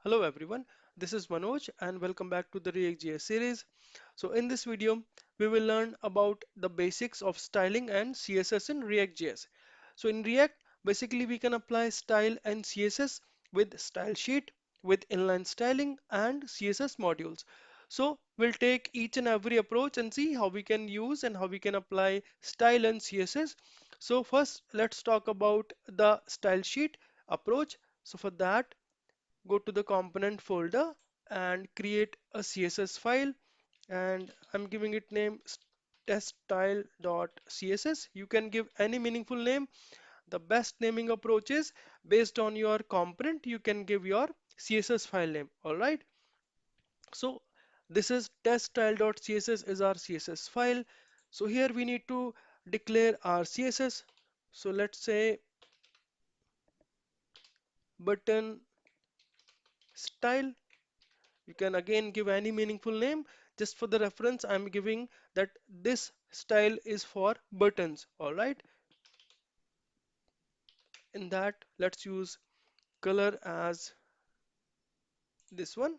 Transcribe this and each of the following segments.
Hello everyone, this is Manoj and welcome back to the ReactJS series. So in this video, we will learn about the basics of styling and CSS in ReactJS. So in React, basically we can apply style and CSS with style sheet, with inline styling and CSS modules. So we'll take each and every approach and see how we can use and how we can apply style and CSS. So first, let's talk about the style sheet approach. So for that, go to the component folder and create a CSS file, and I'm giving it name teststyle.css. You can give any meaningful name. The best naming approach is based on your component, you can give your CSS file name. All right. So this is teststyle.css is our CSS file. So here we need to declare our CSS. So let's say button style. You can again give any meaningful name. Just for the reference, I'm giving that this style is for buttons. All right. In that, let's use color as this one.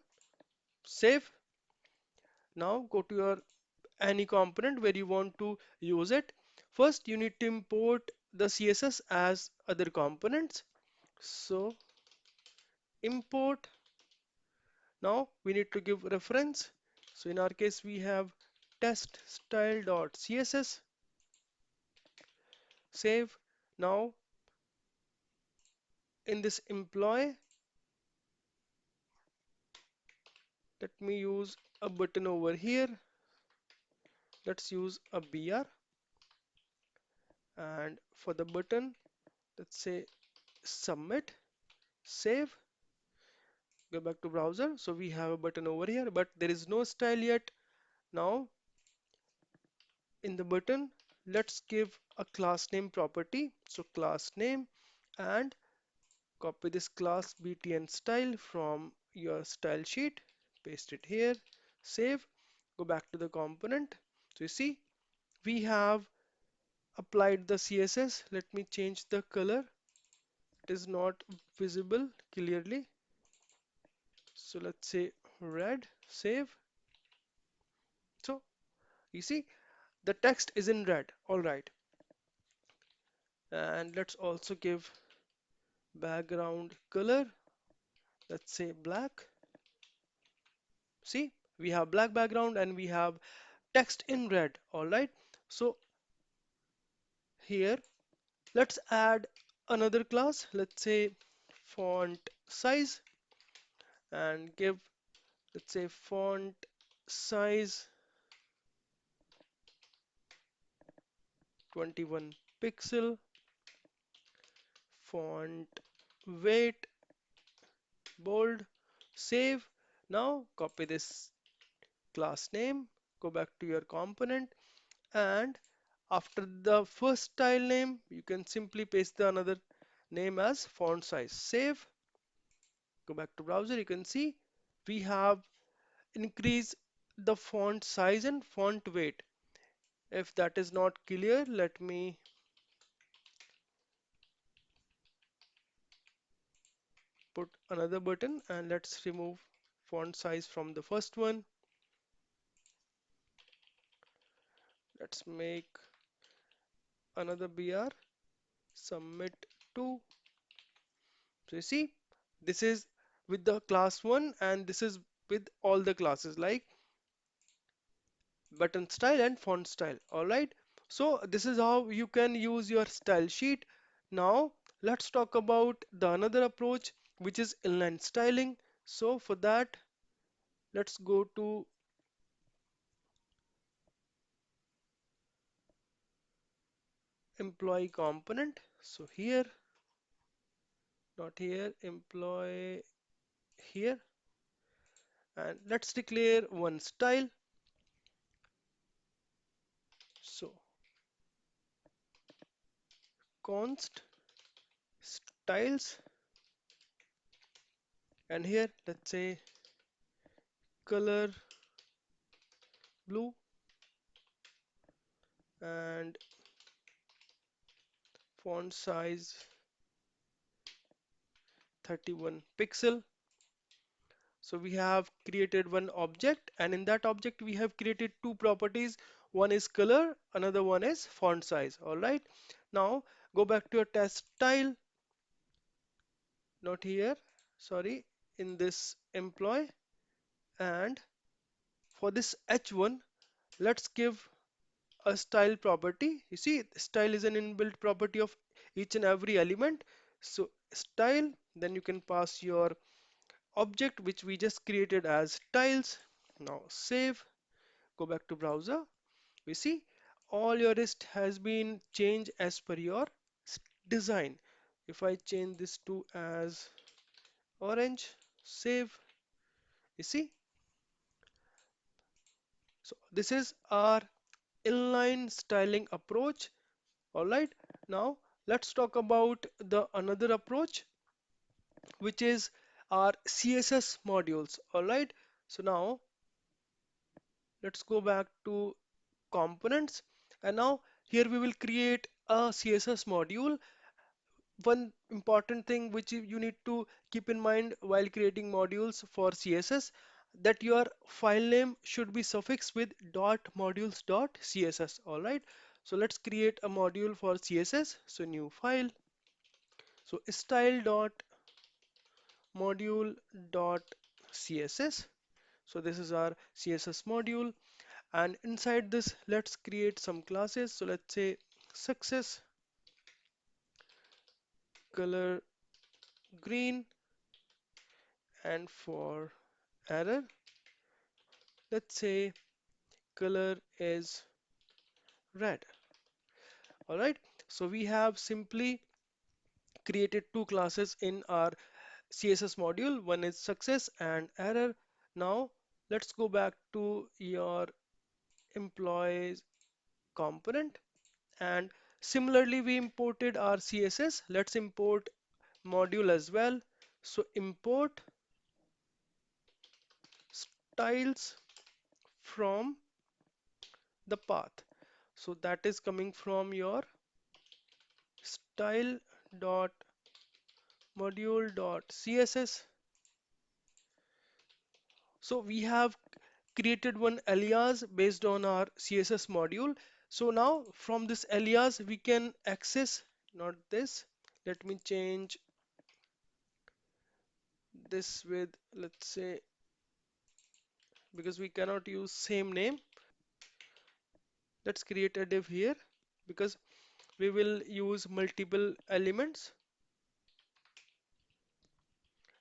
Save. Now go to your any component where you want to use it. First, you need to import the CSS as other components. So import. Now we need to give reference. So in our case, we have test style.css. Save. Now in this employee, let me use a button over here. Let's use a BR, and for the button, let's say submit. Save. Go back to browser. So we have a button over here, but there is no style yet. Now in the button, let's give a class name property. So class name, and copy this class btn style from your style sheet, paste it here, save, go back to the component. So you see, we have applied the CSS. Let me change the color. It is not visible clearly. So let's say red, save. So you see, the text is in red. All right. And let's also give background color. Let's say black. See, we have black background and we have text in red. All right. So here, let's add another class. Let's say font size, and give, let's say, font size 21 pixel, font weight bold, save. Now copy this class name, go back to your component, and after the first style name, you can simply paste the another name as font size. Save, go back to browser, you can see we have increased the font size and font weight. If that is not clear, let me put another button and let's remove font size from the first one. Let's make another BR, submit to. So you see, this is with the class 1 and this is with all the classes like button style and font style. All right. So this is how you can use your style sheet. Now let's talk about the another approach, which is inline styling. So for that, let's go to employee component. So here, not here, employee here, and let's declare one style. So const styles, and here let's say color blue and font size 31 pixel. So we have created one object, and in that object we have created two properties. One is color, another one is font size. All right. Now go back to your test style, not here, sorry, in this employee, and for this H1, let's give a style property. You see, style is an inbuilt property of each and every element. So style, then you can pass your object which we just created as tiles. Now save, go back to browser. We see all your list has been changed as per your design. If I change this to as orange, save, you see. So this is our inline styling approach. All right. Now let's talk about the another approach, which is our CSS modules. All right. So now let's go back to components, and now here we will create a CSS module. One important thing which you need to keep in mind while creating modules for CSS, that your file name should be suffixed with .modules.css. All right. So let's create a module for CSS. So new file. So style.module.css. So this is our CSS module, and inside this let's create some classes. So let's say success, color green, and for error, let's say color is red. All right. So we have simply created two classes in our CSS module. One is success and error. Now let's go back to your employees component, and similarly we imported our CSS. Let's import module as well. So import styles from the path. So that is coming from your style.module.css. So we have created one alias based on our CSS module. So now from this alias we can access, not this. Let me change this with, let's say, because we cannot use same name. Let's create a div here because we will use multiple elements.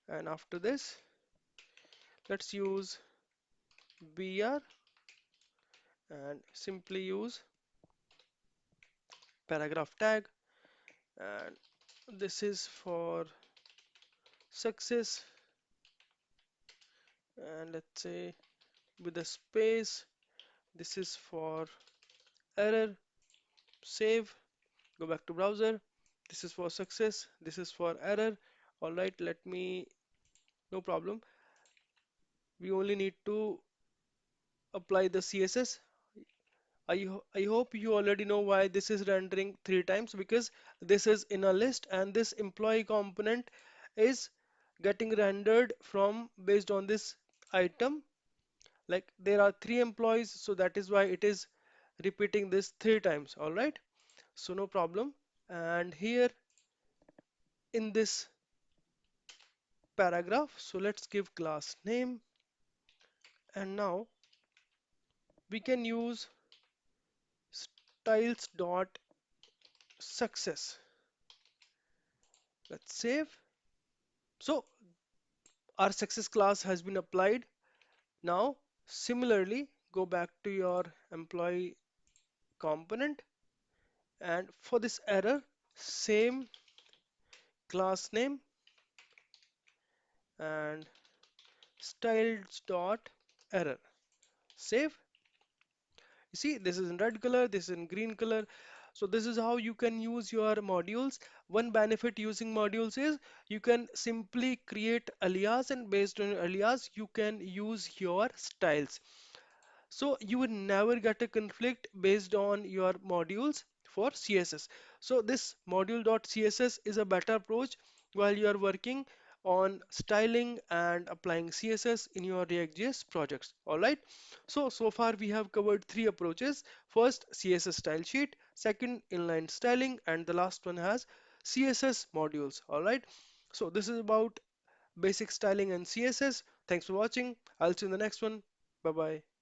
And after this, let's use br and simply use paragraph tag. And this is for success, and let's say with a space. This is for error. Save, go back to browser. This is for success, this is for error. All right, let me, no problem. We only need to apply the CSS. I hope you already know why this is rendering three times, because this is in a list and this employee component is getting rendered from based on this item. Like there are three employees, so that is why it is repeating this three times. All right, so no problem. And here in this paragraph, so let's give class name, and now we can use styles dot success. Let's save. So our success class has been applied. Now similarly go back to your employee component, and for this error, same class name and styles dot error. Save. You see, this is in red color, this is in green color. So this is how you can use your modules. One benefit using modules is you can simply create alias, and based on alias you can use your styles. So you will never get a conflict based on your modules for CSS. So this module.css is a better approach while you are working on styling and applying CSS in your React.js projects. All right. So far we have covered three approaches. First, CSS style sheet. Second, inline styling, and the last one has CSS modules. All right. So this is about basic styling and CSS. Thanks for watching. I'll see you in the next one. Bye bye.